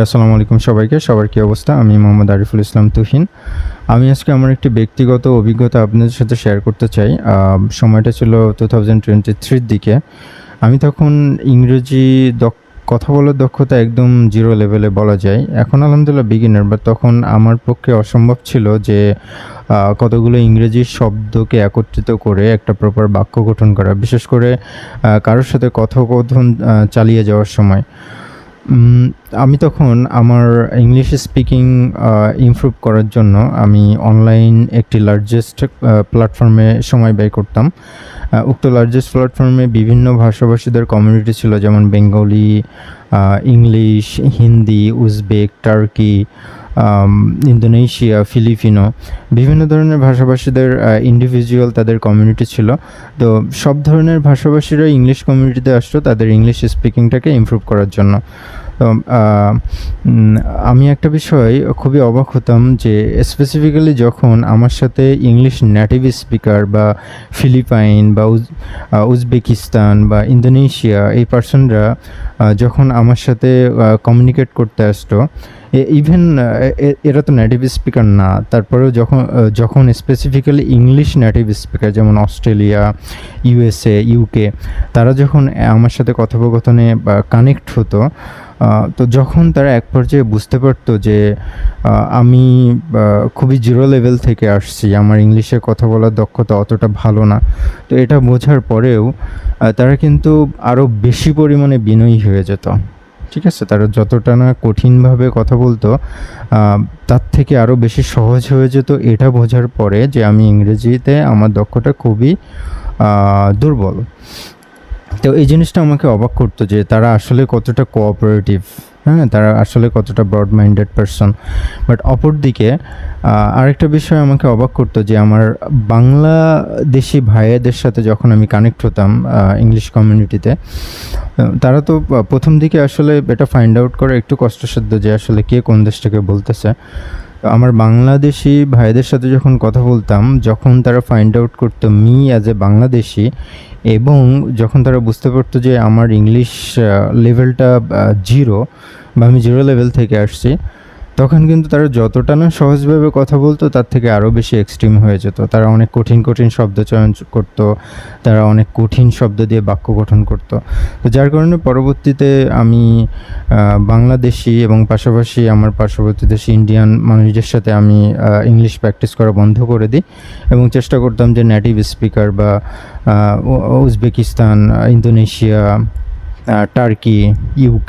আসসালামু আলাইকুম সবাইকে। সবার কী অবস্থা? আমি মোহাম্মদ আরিফুল ইসলাম তুহিন। আমি আজকে আমার একটি ব্যক্তিগত অভিজ্ঞতা আপনাদের সাথে শেয়ার করতে চাই। সময়টা ছিল 2023 র দিকে। আমি তখন ইংরেজি কথা বলার দক্ষতা একদম জিরো লেভেলে বলা যায়। এখন আলহামদুলিল্লাহ বিগিনার, বাট তখন আমার পক্ষে অসম্ভব ছিল যে কতগুলো ইংরেজি শব্দকে একত্রিত করে একটা প্রপার বাক্য গঠন করা। বিশেষ করে কারোর সাথে কথোপকথন চালিয়ে যাওয়ার সময়। আমি তখন আমার ইংলিশ স্পিকিং ইমপ্রুভ করার জন্য আমি অনলাইন একটি লার্জেস্ট প্ল্যাটফর্মে সময় ব্যয় করতাম। উক্ত লার্জেস্ট প্ল্যাটফর্মে বিভিন্ন ভাষাভাষীদের কমিউনিটি ছিল, যেমন Bengali, English, Hindi, Uzbek, turkey, Indonesia, Filipino, বিভিন্ন ধরনের ভাষাভাষীদের ইন্ডিভিজুয়াল তাদের কমিউনিটি ছিল। তো সব ধরনের ভাষাভাষীরা ইংলিশ কমিউনিটিতে আসতো তাদের ইংলিশ স্পিকিংটাকে ইমপ্রুভ করার জন্য। তো আমি একটা বিষয় খুবই অবাক হতাম যে স্পেসিফিক্যালি যখন আমার সাথে ইংলিশ নেটিভ স্পিকার বা ফিলিপাইন বা উজবেকিস্তান বা ইন্দোনেশিয়া এই পার্সনরা যখন আমার সাথে কমিউনিকেট করতে আসতো, ইভেন এরা তো নেটিভ স্পিকার না, তারপরেও যখন স্পেসিফিক্যালি ইংলিশ নেটিভ স্পিকার যেমন অস্ট্রেলিয়া, ইউএসএ, ইউকে, তারা যখন আমার সাথে কথোপকথনে কানেক্ট হতো, তো যখন তারা এক পর্যায়ে বুঝতে পারতো যে আমি খুবই জিরো লেভেল থেকে আসছি, আমার ইংলিশে কথা বলার দক্ষতা অতটা ভালো না, তো এটা বোঝার পরেও তারা কিন্তু আরও বেশি পরিমাণে বিনয়ী হয়ে যেত। ঠিক আছে, তারা যতটা না কঠিনভাবে কথা বলতো তার থেকে আরও বেশি সহজ হয়ে যেত এটা বোঝার পরে যে আমি ইংরেজিতে আমার দক্ষতা খুবই দুর্বল। তো এই জিনিসটা আমাকে অবাক করতো যে তারা আসলে কতটা কোঅপারেটিভ, হ্যাঁ, তারা আসলে কতটা ব্রড মাইন্ডেড পারসন। বাট অপরদিকে আরেকটা বিষয় আমাকে অবাক করতো যে আমার বাংলাদেশি ভাইয়াদের সাথে যখন আমি কানেক্ট হতাম ইংলিশ কমিউনিটিতে, তারা তো প্রথম দিকে আসলে এটা ফাইন্ড আউট করা একটু কষ্টসাধ্য যে আসলে কে কোন দেশ থেকে বলতেছে। আমার বাংলাদেশি ভাইদের সাথে যখন কথা বলতাম, যখন তারা ফাইন্ড আউট করতো মি অ্যাজ এ বাংলাদেশি, এবং যখন তারা বুঝতে পারতো যে আমার ইংলিশ লেভেলটা জিরো বা আমি জিরো লেভেল থেকে আসছি, তখন কিন্তু তারা যতটা না সহজভাবে কথা বলতো তার থেকে আরও বেশি এক্সট্রিম হয়ে যেত। তারা অনেক কঠিন কঠিন শব্দ চয়ন করতো, তারা অনেক কঠিন শব্দ দিয়ে বাক্য গঠন করতো। তো যার কারণে পরবর্তীতে আমি বাংলাদেশি এবং পাশাপাশি আমার পার্শ্ববর্তী দেশে ইন্ডিয়ান মানুষদের সাথে আমি ইংলিশ প্র্যাকটিস করা বন্ধ করে দিই এবং চেষ্টা করতাম যে নেটিভ স্পিকার বা উজবেকিস্তান, ইন্দোনেশিয়া, টার্কি, ইউকে